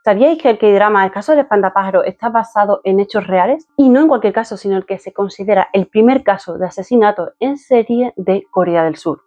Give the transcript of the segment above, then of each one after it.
¿Sabíais que el K-drama, el caso del espantapájaro, está basado en hechos reales? Y no en cualquier caso, sino el que se considera el primer caso de asesinato en serie de Corea del Sur.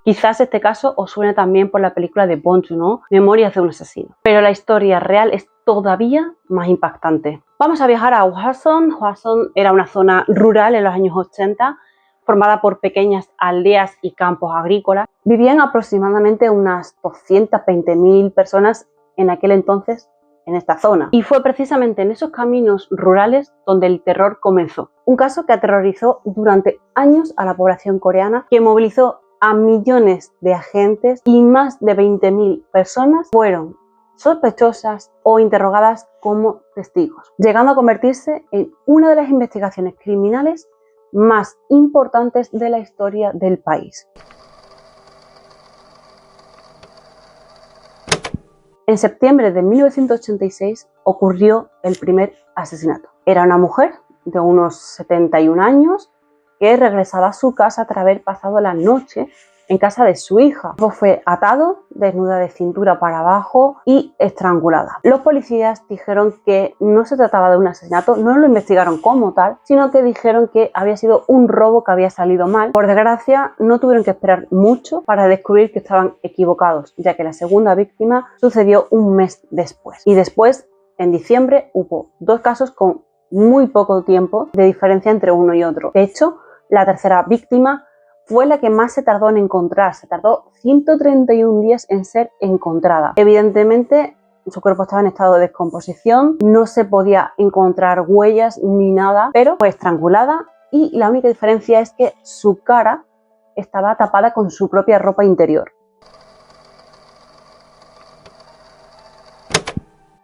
Quizás este caso os suene también por la película de Bong Joon-ho, Memorias de un asesino. Pero la historia real es todavía más impactante. Vamos a viajar a Hwasun. Hwasun era una zona rural en los años 80, formada por pequeñas aldeas y campos agrícolas. Vivían aproximadamente unas 220.000 personas en aquel entonces en esta zona. Y fue precisamente en esos caminos rurales donde el terror comenzó. Un caso que aterrorizó durante años a la población coreana, que movilizó a millones de agentes y más de 20.000 personas fueron sospechosas o interrogadas como testigos, llegando a convertirse en una de las investigaciones criminales más importantes de la historia del país. En septiembre de 1986 ocurrió el primer asesinato. Era una mujer de unos 71 años que regresaba a su casa tras haber pasado la noche en casa de su hija. Fue atado, desnuda de cintura para abajo y estrangulada. Los policías dijeron que no se trataba de un asesinato, no lo investigaron como tal, sino que dijeron que había sido un robo que había salido mal. Por desgracia, no tuvieron que esperar mucho para descubrir que estaban equivocados, ya que la segunda víctima sucedió un mes después. Y después, en diciembre, hubo dos casos con muy poco tiempo de diferencia entre uno y otro. De hecho, la tercera víctima fue la que más se tardó en encontrar. Se tardó 131 días en ser encontrada. Evidentemente, su cuerpo estaba en estado de descomposición, no se podía encontrar huellas ni nada, pero fue estrangulada y la única diferencia es que su cara estaba tapada con su propia ropa interior.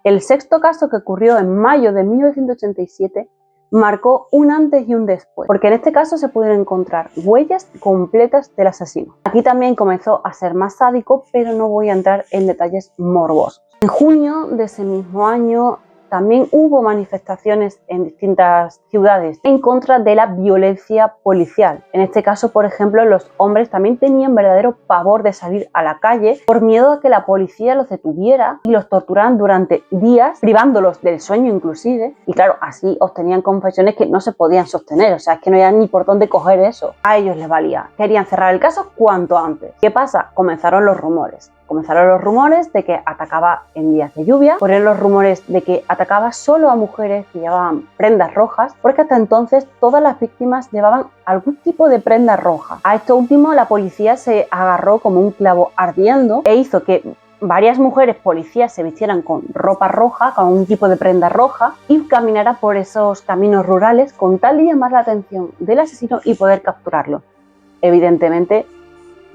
El sexto caso, que ocurrió en mayo de 1987, marcó un antes y un después, porque en este caso se pudieron encontrar huellas completas del asesino. Aquí también comenzó a ser más sádico, pero no voy a entrar en detalles morbosos. En junio de ese mismo año también hubo manifestaciones en distintas ciudades en contra de la violencia policial. En este caso, por ejemplo, los hombres también tenían verdadero pavor de salir a la calle por miedo a que la policía los detuviera y los torturaran durante días, privándolos del sueño inclusive. Y claro, así obtenían confesiones que no se podían sostener. O sea, es que no había ni por dónde coger eso. A ellos les valía. Querían cerrar el caso cuanto antes. ¿Qué pasa? Comenzaron los rumores. Comenzaron los rumores de que atacaba en días de lluvia, fueron los rumores de que atacaba solo a mujeres que llevaban prendas rojas, porque hasta entonces todas las víctimas llevaban algún tipo de prenda roja. A esto último la policía se agarró como un clavo ardiendo e hizo que varias mujeres policías se vistieran con ropa roja, con un tipo de prenda roja y caminaran por esos caminos rurales con tal de llamar la atención del asesino y poder capturarlo. Evidentemente,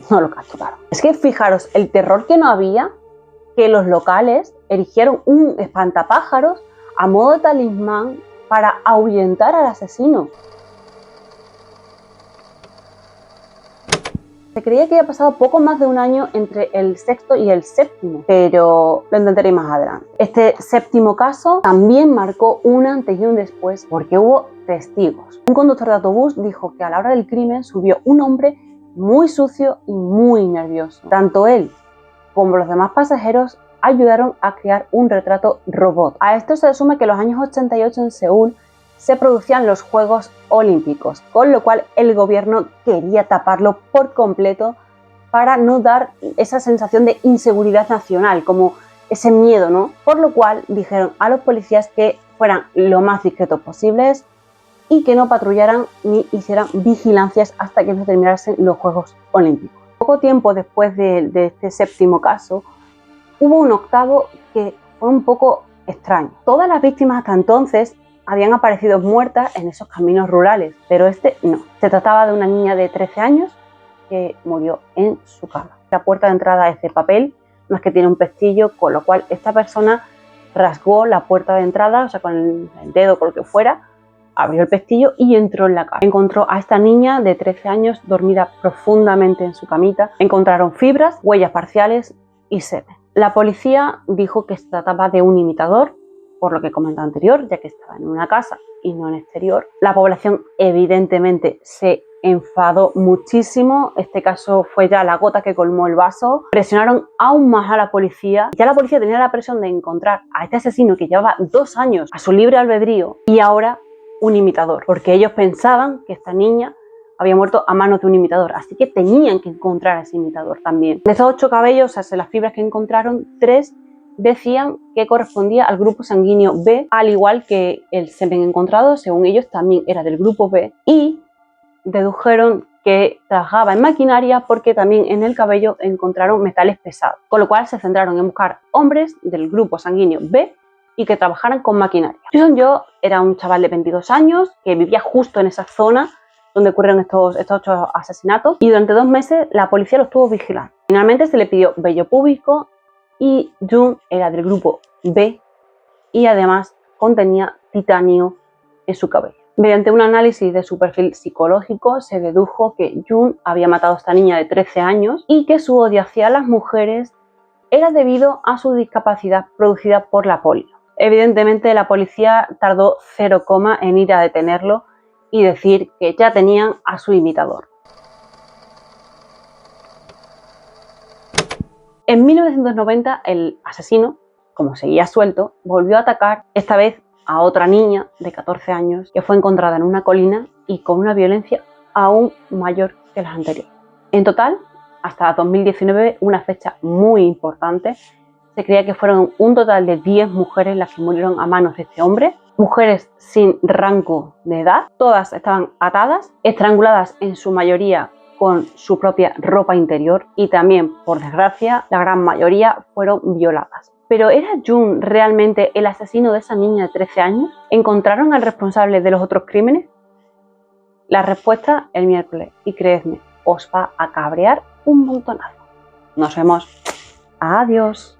no lo capturaron. Es que fijaros el terror que no había, que los locales erigieron un espantapájaros a modo de talismán para ahuyentar al asesino. Se creía que había pasado poco más de un año entre el sexto y el séptimo, pero lo intentaré más adelante. Este séptimo caso también marcó un antes y un después porque hubo testigos. Un conductor de autobús dijo que a la hora del crimen subió un hombre muy sucio y muy nervioso. Tanto él como los demás pasajeros ayudaron a crear un retrato robot. A esto se asume que en los años 88 en Seúl se producían los Juegos Olímpicos, con lo cual el gobierno quería taparlo por completo para no dar esa sensación de inseguridad nacional, como ese miedo, ¿no? Por lo cual dijeron a los policías que fueran lo más discretos posibles y que no patrullaran ni hicieran vigilancias hasta que no terminasen los Juegos Olímpicos. Poco tiempo después de este séptimo caso, hubo un octavo que fue un poco extraño. Todas las víctimas hasta entonces habían aparecido muertas en esos caminos rurales, pero este no. Se trataba de una niña de 13 años que murió en su cama. La puerta de entrada es de papel, más que tiene un pestillo, con lo cual esta persona rasgó la puerta de entrada, o sea, con el dedo, con lo que fuera, abrió el pestillo y entró en la casa. Encontró a esta niña de 13 años dormida profundamente en su camita. Encontraron fibras, huellas parciales y semen. La policía dijo que se trataba de un imitador, por lo que comentaba anterior, ya que estaba en una casa y no en exterior. La población evidentemente se enfadó muchísimo. Este caso fue ya la gota que colmó el vaso. Presionaron aún más a la policía. Ya la policía tenía la presión de encontrar a este asesino que llevaba 2 años a su libre albedrío y ahora un imitador, porque ellos pensaban que esta niña había muerto a manos de un imitador, así que tenían que encontrar a ese imitador también. De esos 8 cabellos, o sea, las fibras que encontraron, 3 decían que correspondía al grupo sanguíneo B, al igual que el semen encontrado, según ellos, también era del grupo B, y dedujeron que trabajaba en maquinaria porque también en el cabello encontraron metales pesados, con lo cual se centraron en buscar hombres del grupo sanguíneo B y que trabajaran con maquinaria. Jason Joe era un chaval de 22 años que vivía justo en esa zona donde ocurrieron estos 8 asesinatos, y durante 2 meses la policía lo estuvo vigilando. Finalmente se le pidió vello púbico y June era del grupo B y además contenía titanio en su cabello. Mediante un análisis de su perfil psicológico se dedujo que June había matado a esta niña de 13 años y que su odio hacia las mujeres era debido a su discapacidad producida por la polio. Evidentemente la policía tardó 0, en ir a detenerlo y decir que ya tenían a su imitador. En 1990 el asesino, como seguía suelto, volvió a atacar, esta vez a otra niña de 14 años que fue encontrada en una colina y con una violencia aún mayor que las anteriores. En total, hasta 2019, una fecha muy importante, se creía que fueron un total de 10 mujeres las que murieron a manos de este hombre, mujeres sin rango de edad, todas estaban atadas, estranguladas en su mayoría con su propia ropa interior y también, por desgracia, la gran mayoría fueron violadas. ¿Pero era June realmente el asesino de esa niña de 13 años? ¿Encontraron al responsable de los otros crímenes? La respuesta el miércoles, y creedme, os va a cabrear un montonazo. Nos vemos. Adiós.